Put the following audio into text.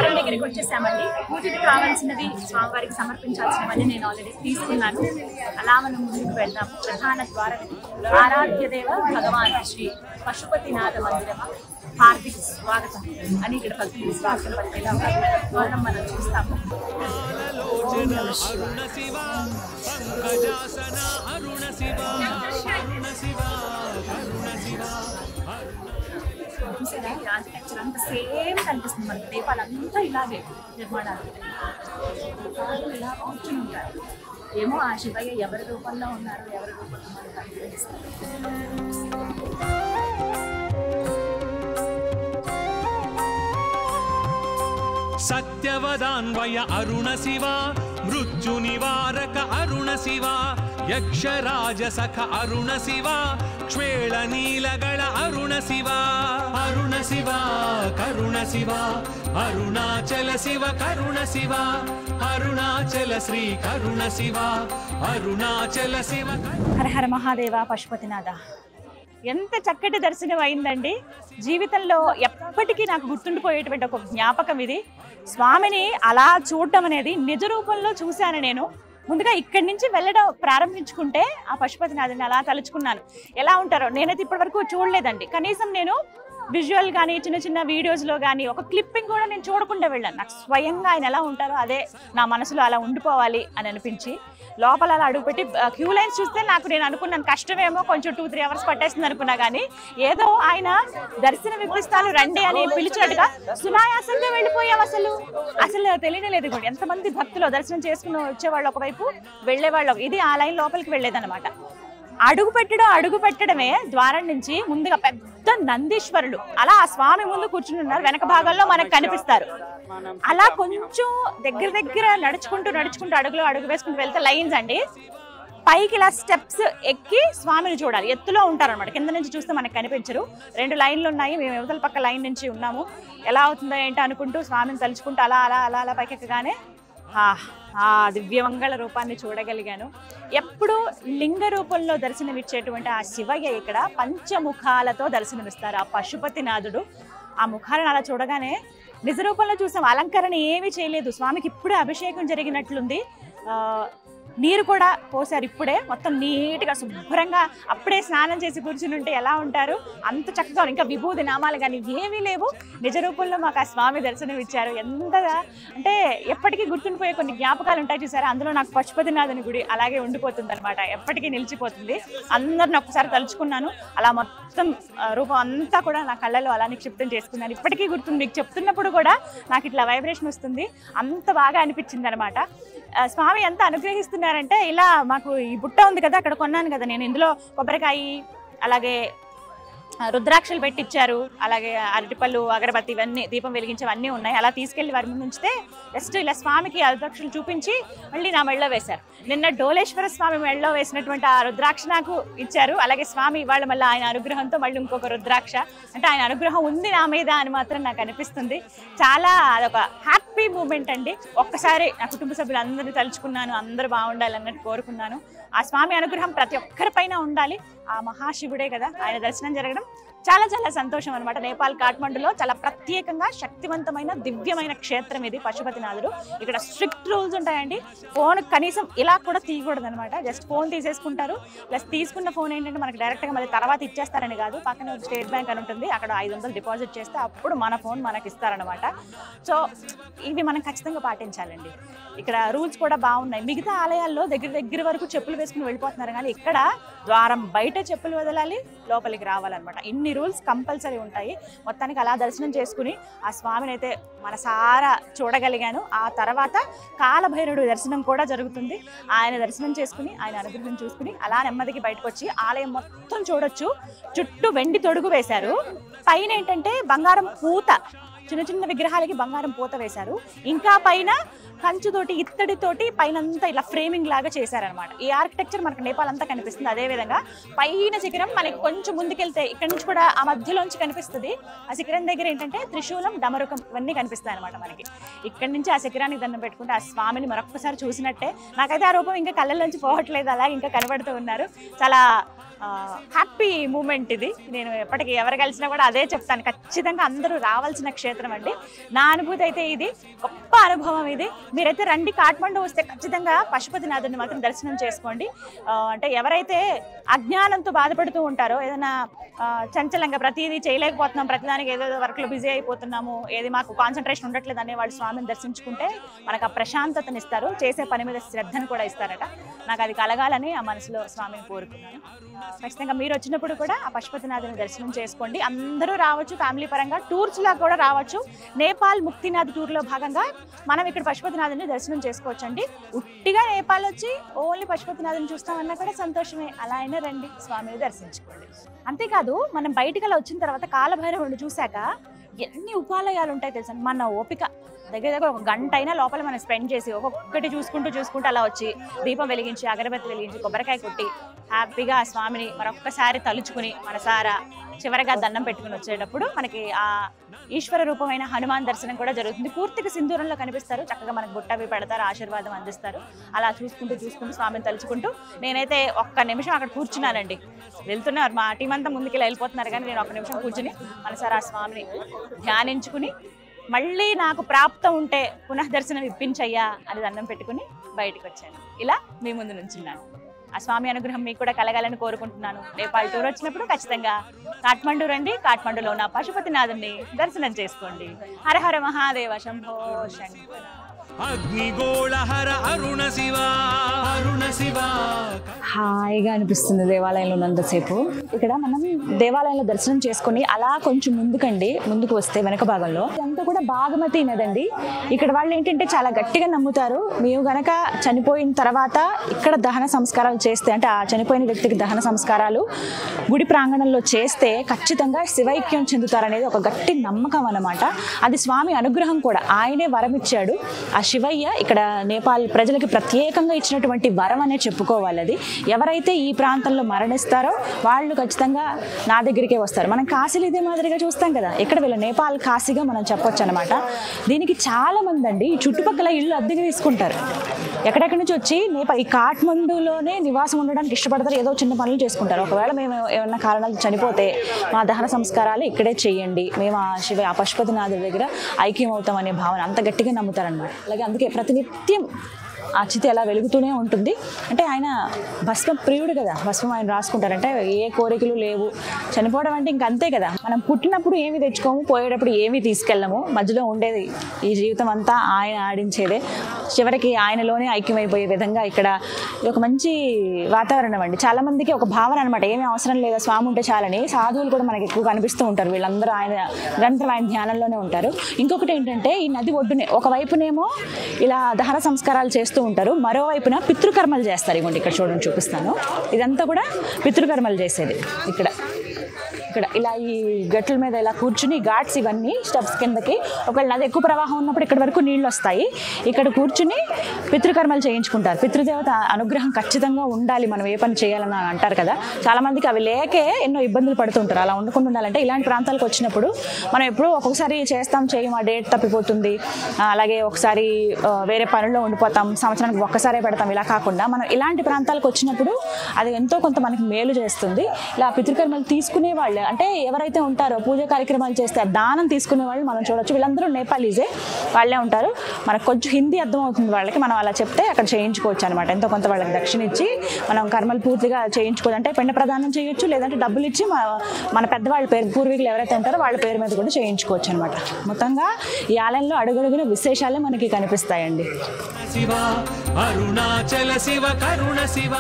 ద్వారం దగ్గరికి వచ్చేసామండి. పూజకి కావాల్సినవి స్వామివారికి సమర్పించాల్సినవన్నీ నేను ఆల్రెడీ తీసుకున్నాను. అలా మనం ముందుకు వెళ్దాము. ప్రధాన ద్వారం ఆరాధ్యదేవ భగవాన్ శ్రీ పశుపతినాథ మందిరం హార్దిక స్వాగతం అని ఇక్కడ పలికి స్వాగతం పలికేలా ద్వారం మనం చూస్తాము. చూసారా ఈ ఆర్కిటెక్చర్ అంతా సేమ్ కనిపిస్తుంది మనకి. దీపాలంతా ఇలాగే నిర్మాణాలు ఇలా కూర్చుని ఉంటారు. ఏమో ఆ శివయ్య ఎవరి రూపంలో ఉన్నారు, ఎవరి రూపంలో మనకు అనిపిస్తారు. సత్యవదాన్వయ అరుణ శివ మృత్యు నివారక అరుణ శివ యక్షరాజ సఖ అరుణ శివ క్షేళ నీలగళ అరుణ శివ అరుణ శివ కరుణ శివ అరుణాచల శివ కరుణ శివ అరుణాచల శ్రీ కరుణ శివ అరుణాచల శివ. హర హర మహాదేవ పశుపతినాథ. ఎంత చక్కటి దర్శనం అయిందండి. జీవితంలో ఎప్పటికీ నాకు గుర్తుండిపోయేటువంటి ఒక జ్ఞాపకం ఇది. స్వామిని అలా చూడటం అనేది నిజ రూపంలో చూశాను నేను. ముందుగా ఇక్కడి నుంచి వెళ్ళడం ప్రారంభించుకుంటే ఆ పశుపతినాథుని అలా తలుచుకున్నాను. ఎలా ఉంటారో నేనైతే ఇప్పటి వరకు చూడలేదండి. కనీసం నేను విజువల్ కానీ చిన్న చిన్న వీడియోస్లో కానీ ఒక క్లిప్పింగ్ కూడా నేను చూడకుండా వెళ్ళాను. నాకు స్వయంగా ఆయన ఎలా ఉంటారో అదే నా మనసులో అలా ఉండిపోవాలి అని అనిపించి లోపల అలా అడుగుపెట్టి క్యూ లైన్స్ చూస్తే నేను అనుకున్నాను కష్టమేమో, కొంచెం 2-3 అవర్స్ పట్టేస్తుంది అనుకున్నా. కానీ ఏదో ఆయన దర్శనం ఇప్పిస్తాను రండి అని పిలిచినట్టుగా సునాయాసంగా వెళ్ళిపోయాం. అసలు తెలియలేదు కూడా ఎంతమంది భక్తులు దర్శనం చేసుకుని వచ్చేవాళ్ళు ఒకవైపు, వెళ్ళేవాళ్ళు ఇది ఆ లైన్ లోపలికి వెళ్ళేదన్నమాట. అడుగు పెట్టడమే ద్వారం నుంచి ముందుగా పెద్ద నందీశ్వరులు అలా ఆ స్వామి ముందు కూర్చుని ఉన్నారు. వెనక భాగంలో మనకు కనిపిస్తారు. అలా కొంచెం దగ్గర నడుచుకుంటూ అడుగు వేసుకుంటూ వెళ్తే లైన్స్ అండి. పైకి ఇలా స్టెప్స్ ఎక్కి స్వామిని చూడాలి. ఎత్తులో ఉంటారు అనమాట. కింద నుంచి చూస్తే మనకు కనిపించరు. 2 లైన్లు ఉన్నాయి. మేము యువతల పక్క లైన్ నుంచి ఉన్నాము. ఎలా అవుతుందో ఏంటో అనుకుంటూ స్వామిని తలుచుకుంటూ అలా పైకి ఎక్కగానే ఆ దివ్యమంగళ రూపాన్ని చూడగలిగాను. ఎప్పుడు లింగ రూపంలో దర్శనమిచ్చేటువంటి ఆ శివయ్య ఇక్కడ పంచముఖాలతో దర్శనమిస్తారు. ఆ పశుపతినాథుడు ఆ ముఖాలను అలా చూడగానే నిజ రూపంలో చూసాం. అలంకరణ ఏమీ చేయలేదు. స్వామికి ఇప్పుడే అభిషేకం జరిగినట్లుంది. నీరు కూడా పోసారు ఇప్పుడే. మొత్తం నీట్గా శుభ్రంగా అప్పుడే స్నానం చేసి కూర్చుని ఉంటే ఎలా ఉంటారు అంత చక్కగా. ఇంకా విభూది నామాలు కానీ ఏమీ లేవు. నిజ రూపంలో మాకు ఆ స్వామి దర్శనం ఇచ్చారు. ఎంతగా అంటే ఎప్పటికీ గుర్తుండిపోయే కొన్ని జ్ఞాపకాలు ఉంటాయి చూసారా. అందులో నాకు పశుపతినాథుని గుడి అలాగే ఉండిపోతుంది అనమాట. ఎప్పటికీ నిలిచిపోతుంది. అందరిని ఒక్కసారి తలుచుకున్నాను. అలా మొత్తం రూపం అంతా కూడా నా కళ్ళలో అలా నిక్షిప్తం చేసుకున్నాను. ఇప్పటికీ గుర్తుంది. మీకు చెప్తున్నప్పుడు కూడా నాకు ఇట్లా వైబ్రేషన్ వస్తుంది. అంత బాగా అనిపించింది అనమాట. స్వామి ఎంత అనుగ్రహిస్తున్నారంటే ఇలా మాకు ఈ బుట్ట ఉంది కదా, అక్కడ కొన్నాను కదా నేను. ఇందులో కొబ్బరికాయ అలాగే రుద్రాక్షలు పెట్టించారు. అలాగే అరటిపళ్ళు అగరబత్తి ఇవన్నీ దీపం వెలిగించేవన్నీ ఉన్నాయి. అలా తీసుకెళ్లి వారి ముందు ఉంచితే జస్ట్ ఇలా స్వామికి ఆ రుద్రాక్షలు చూపించి మళ్ళీ నా మెళ్ళలో వేశారు. నిన్న డోలేశ్వర స్వామి మెళ్ళలో వేసినటువంటి ఆ రుద్రాక్ష నాకు ఇచ్చారు. అలాగే స్వామి ఇవాళ మళ్ళీ ఆయన అనుగ్రహంతో మళ్ళీ ఇంకొక రుద్రాక్ష. అంటే ఆయన అనుగ్రహం ఉంది నా మీద అని మాత్రం నాకు అనిపిస్తుంది. చాలా అదొక హ్యాపీ మూమెంట్ అండి. ఒక్కసారి నా కుటుంబ సభ్యులందరినీ తలుచుకున్నాను. అందరూ బాగుండాలన్నట్టు కోరుకున్నాను. ఆ స్వామి అనుగ్రహం ప్రతి ఒక్కరిపైన ఉండాలి. ఆ మహాశివుడే కదా, ఆయన దర్శనం జరగడం చాలా చాలా సంతోషం అనమాట. నేపాల్ కాఠ్మండులో చాలా ప్రత్యేకంగా శక్తివంతమైన దివ్యమైన క్షేత్రం ఇది పశుపతినాథుడు. ఇక్కడ స్ట్రిక్ట్ రూల్స్ ఉంటాయండి. ఫోన్ కనీసం ఇలా కూడా తీయకూడదు అనమాట. జస్ట్ ఫోన్ తీసేసుకుంటారు. ప్లస్ తీసుకున్న ఫోన్ ఏంటంటే మనకి డైరెక్ట్గా మళ్ళీ తర్వాత ఇచ్చేస్తారని కాదు. పక్కన స్టేట్ బ్యాంక్ అని ఉంటుంది, అక్కడ 500 డిపాజిట్ చేస్తే అప్పుడు మన ఫోన్ మనకి ఇస్తారనమాట. సో ఇవి మనం ఖచ్చితంగా పాటించాలండి. ఇక్కడ రూల్స్ కూడా బాగున్నాయి. మిగతా ఆలయాల్లో దగ్గర వరకు చెప్పులు వేసుకుని వెళ్ళిపోతున్నారు, కానీ ఇక్కడ ద్వారం బయట చెప్పులు వదలాలి, లోపలికి రావాలన్నమాట. ఇన్ని రూల్స్ కంపల్సరీ ఉంటాయి. మొత్తానికి అలా దర్శనం చేసుకుని ఆ స్వామిని అయితే మనసారా చూడగలిగాను. ఆ తర్వాత కాలభైరవుడు దర్శనం కూడా జరుగుతుంది. ఆయన దర్శనం చేసుకుని ఆయన అనుగ్రహం చూసుకుని అలా నెమ్మదికి బయటకు వచ్చి ఆలయం మొత్తం చూడొచ్చు. చుట్టూ వెండి తొడుగు వేశారు. పైన ఏంటంటే బంగారం పూత, చిన్న విగ్రహాలకి బంగారం పూత వేశారు. ఇంకా పైన కంచుతోటి ఇత్తడితోటి పైనంతా ఇలా ఫ్రేమింగ్ లాగా చేశారనమాట. ఈ ఆర్కిటెక్చర్ మనకు నేపాల్ అంతా కనిపిస్తుంది. అదేవిధంగా పైన శిఖరం మనకి కొంచెం ముందుకెళ్తే ఇక్కడ నుంచి కూడా ఆ మధ్యలోంచి కనిపిస్తుంది. ఆ శిఖరం దగ్గర ఏంటంటే త్రిశూలం, డమరుకం ఇవన్నీ కనిపిస్తాయి అనమాట మనకి. ఇక్కడ నుంచి ఆ శిఖరానికి దండం పెట్టుకుంటే ఆ స్వామిని మరొక్కసారి చూసినట్టే. నాకైతే ఆ రూపం ఇంకా కళ్ళల్లోంచి పోవట్లేదు, అలా ఇంకా కనబడుతూ ఉన్నారు. చాలా హ్యాపీ మూమెంట్ ఇది. నేను ఎప్పటికీ ఎవరు కలిసినా కూడా అదే చెప్తాను, ఖచ్చితంగా అందరూ రావాల్సిన క్షేత్రం అండి. నా అనుభూతి అయితే ఇది గొప్ప అనుభవం ఇది. మీరైతే రండి, కాఠ్మండు వస్తే ఖచ్చితంగా పశుపతినాథుని మాత్రం దర్శనం చేసుకోండి. అంటే ఎవరైతే అజ్ఞానంతో బాధపడుతూ ఉంటారో, ఏదైనా చంచలంగా ప్రతిదీ చేయలేకపోతున్నాం, ప్రతిదానికి ఏదో వర్క్లో బిజీ అయిపోతున్నాము, ఏది మాకు కాన్సన్ట్రేషన్ ఉండట్లేదు అనే వాళ్ళు స్వామిని దర్శించుకుంటే మనకు ఆ ప్రశాంతతని ఇస్తారు, చేసే పని మీద శ్రద్ధను కూడా ఇస్తారట. నాకు అది కలగాలని ఆ మనసులో స్వామిని కోరుకున్నాను. ఖచ్చితంగా మీరు వచ్చినప్పుడు కూడా ఆ పశుపతినాథుని దర్శనం చేసుకోండి. అందరూ రావచ్చు, ఫ్యామిలీ పరంగా టూర్స్ లా కూడా రావచ్చు. నేపాల్ ముక్తినాథ్ టూర్లో భాగంగా మనం ఇక్కడ పశుపతినాథుని దర్శనం చేసుకోవచ్చు అండి. ఉట్టిగా నేపాల్ వచ్చి ఓన్లీ పశుపతినాథుని చూస్తామన్నా కూడా సంతోషమే, అలా అయినా రండి, స్వామిని దర్శించుకోండి. అంతేకాదు మనం బయటికి అలా వచ్చిన తర్వాత కాలభైరవుని చూశాక ఎన్ని ఉపాలయాలు ఉంటాయి తెలుసా. మన ఓపిక దగ్గర ఒక గంట అయినా లోపల మనం స్పెండ్ చేసి ఒక్కొక్కటి చూసుకుంటూ అలా వచ్చి దీపం వెలిగించి, అగరబత్తి వెలిగించి, కొబ్బరికాయ కొట్టి హ్యాపీగా ఆ స్వామిని మరొక్కసారి తలుచుకుని మనసారా చివరిగా దండం పెట్టుకుని వచ్చేటప్పుడు మనకి ఆ ఈశ్వర రూపమైన హనుమాన్ దర్శనం కూడా జరుగుతుంది. పూర్తిగా సింధూరంలో కనిపిస్తారు, చక్కగా మనకు బుట్టవి పెడతారు, ఆశీర్వాదం అందిస్తారు. అలా చూసుకుంటూ స్వామిని తలుచుకుంటూ నేనైతే ఒక్క నిమిషం అక్కడ కూర్చున్నానండి. వెళ్తున్నారు మా టీం అంతా ముందుకు వెళ్ళిపోతున్నారు, కానీ నేను ఒక్క నిమిషం కూర్చుని మనసారా ఆ స్వామిని ధ్యానించుకుని మళ్ళీ నాకు ప్రాప్తం ఉంటే పునఃదర్శనం ఇప్పించయ్యా అని దండం పెట్టుకుని బయటకు వచ్చాను. ఇలా మీ ముందు నుంచున్నాను. ఆ స్వామి అనుగ్రహం మీకు కూడా కలగాలని కోరుకుంటున్నాను. నేపాల్ టూర్ వచ్చినప్పుడు ఖచ్చితంగా కాఠ్మండు రండి, కాఠ్మండులో ఉన్న పశుపతినాథుని దర్శనం చేసుకోండి. హర హర మహాదేవ శంభో శంకర. అగ్నిగోళహర అరుణ శివ అరుణ శివ. హాయిగా అనిపిస్తుంది దేవాలయంలో ఉన్నంతసేపు. ఇక్కడ మనం దేవాలయంలో దర్శనం చేసుకుని అలా కొంచెం ముందుకు వస్తే వెనక భాగంలో ఇదంతా కూడా బాగమతి నదండి. ఇక్కడ వాళ్ళు ఏంటంటే చాలా గట్టిగా నమ్ముతారు, మేము గనక చనిపోయిన తర్వాత ఇక్కడ దహన సంస్కారాలు చేస్తే, అంటే ఆ చనిపోయిన వ్యక్తికి దహన సంస్కారాలు గుడి ప్రాంగణంలో చేస్తే ఖచ్చితంగా శివైక్యం చెందుతారనేది ఒక గట్టి నమ్మకం అన్నమాట. అది స్వామి అనుగ్రహం కూడా, ఆయనే వరం ఇచ్చాడు. ఆ శివయ్య ఇక్కడ నేపాల్ ప్రజలకి ప్రత్యేకంగా ఇచ్చినటువంటి వరం అనే చెప్పుకోవాలి. అది ఎవరైతే ఈ ప్రాంతంలో మరణిస్తారో వాళ్ళు ఖచ్చితంగా నా దగ్గరికే వస్తారు. మనం కాశీలు ఇదే మాదిరిగా చూస్తాం కదా, ఇక్కడ వీళ్ళ నేపాల్ కాశీగా మనం చెప్పొచ్చు అనమాట. దీనికి చాలా మంది అండి ఈ చుట్టుపక్కల ఇళ్ళు అద్దెకి తీసుకుంటారు. ఎక్కడెక్కడి నుంచి వచ్చి ఈ కాఠ్మండులోనే నివాసం ఉండడానికి ఇష్టపడతారు, ఏదో చిన్న పనులు చేసుకుంటారు. ఒకవేళ మేము ఏమన్నా కారణాలు చనిపోతే మా దహన సంస్కారాలు ఇక్కడే చేయండి, మేము ఆ పశుపతినాథుడి దగ్గర ఐక్యం అవుతాం అనే భావన అంత గట్టిగా నమ్ముతారనమాట. అలాగే అందుకే ప్రతినిత్యం ఆ చితి అలా వెలుగుతూనే ఉంటుంది. అంటే ఆయన భస్మ ప్రియుడు కదా, భస్మం ఆయన రాసుకుంటారంటే ఏ కోరికలు లేవు. చనిపోవడం అంటే ఇంక అంతే కదా, మనం పుట్టినప్పుడు ఏమి తెచ్చుకోము, పోయేటప్పుడు ఏమీ తీసుకెళ్ళము, మధ్యలో ఉండేది ఈ జీవితం అంతా ఆయన ఆడించేదే. చివరికి ఆయనలోనే ఐక్యమైపోయే విధంగా ఇక్కడ ఒక మంచి వాతావరణం అండి. చాలా మందికి ఒక భావన అనమాట, ఏమీ అవసరం లేదా స్వామి ఉంటే చాలని. సాధువులు కూడా మనకి ఎక్కువ కనిపిస్తూ ఉంటారు, వీళ్ళందరూ ఆయన నిరంతరం ఆయన ధ్యానంలోనే ఉంటారు. ఇంకొకటి ఏంటంటే ఈ నది ఒడ్డునే ఒకవైపునేమో ఇలా దహన సంస్కారాలు చేస్తూ ఉంటారు, మరోవైపున పితృకర్మలు చేస్తారు. ఇవ్వండి ఇక్కడ చూడండి, చూపిస్తాను. ఇదంతా కూడా పితృకర్మలు చేసేది. ఇక్కడ ఇలా ఈ గట్ల మీద ఇలా కూర్చుని ఘాట్స్ ఇవన్నీ స్టెప్స్ కిందకి, ఒకవేళ నది ఎక్కువ ప్రవాహం ఉన్నప్పుడు ఇక్కడ వరకు నీళ్ళు వస్తాయి, ఇక్కడ కూర్చుని పితృకర్మలు చేయించుకుంటారు. పితృదేవత అనుగ్రహం ఖచ్చితంగా ఉండాలి మనం ఏ పని చేయాలని అంటారు కదా. చాలా మందికి అవి లేకే ఎన్నో ఇబ్బందులు పడుతుంటారు. అలా ఉండకుండా ఉండాలంటే ఇలాంటి ప్రాంతాలకు వచ్చినప్పుడు మనం ఎప్పుడూ ఒక్కొక్కసారి చేయం, ఆ డేట్ తప్పిపోతుంది, అలాగే ఒకసారి వేరే పనుల్లో ఉండిపోతాం, సంవత్సరానికి ఒక్కసారే పెడతాం. ఇలా కాకుండా మనం ఇలాంటి ప్రాంతాలకు వచ్చినప్పుడు అది ఎంతో కొంత మనకి మేలు చేస్తుంది. ఇలా పితృకర్మలు తీసుకునే వాళ్ళు అంటే ఎవరైతే ఉంటారో పూజ కార్యక్రమాలు చేస్తే దానం తీసుకునే వాళ్ళు మనం చూడొచ్చు. వీళ్ళందరూ నేపాలీజే, వాళ్ళే ఉంటారు. మనకు కొంచెం హిందీ అర్థం అవుతుంది వాళ్ళకి, మనం అలా చెప్తే అక్కడ చేయించుకోవచ్చు అనమాట. ఎంతో కొంత వాళ్ళకి దక్షిణ ఇచ్చి మనం కర్మలు పూర్తిగా చేయించుకోవచ్చు. అంటే పిండ ప్రదానం చేయొచ్చు, లేదంటే డబ్బులు ఇచ్చి మన పెద్దవాళ్ళ పేరు, పూర్వీకులు ఎవరైతే ఉంటారో వాళ్ళ పేరు మీద కూడా చేయించుకోవచ్చు అనమాట. మొత్తంగా ఈ ఆలయంలో అడుగడుగున విశేషాలే మనకి కనిపిస్తాయండి. శివ అరుణాచల శివ కరుణ శివ.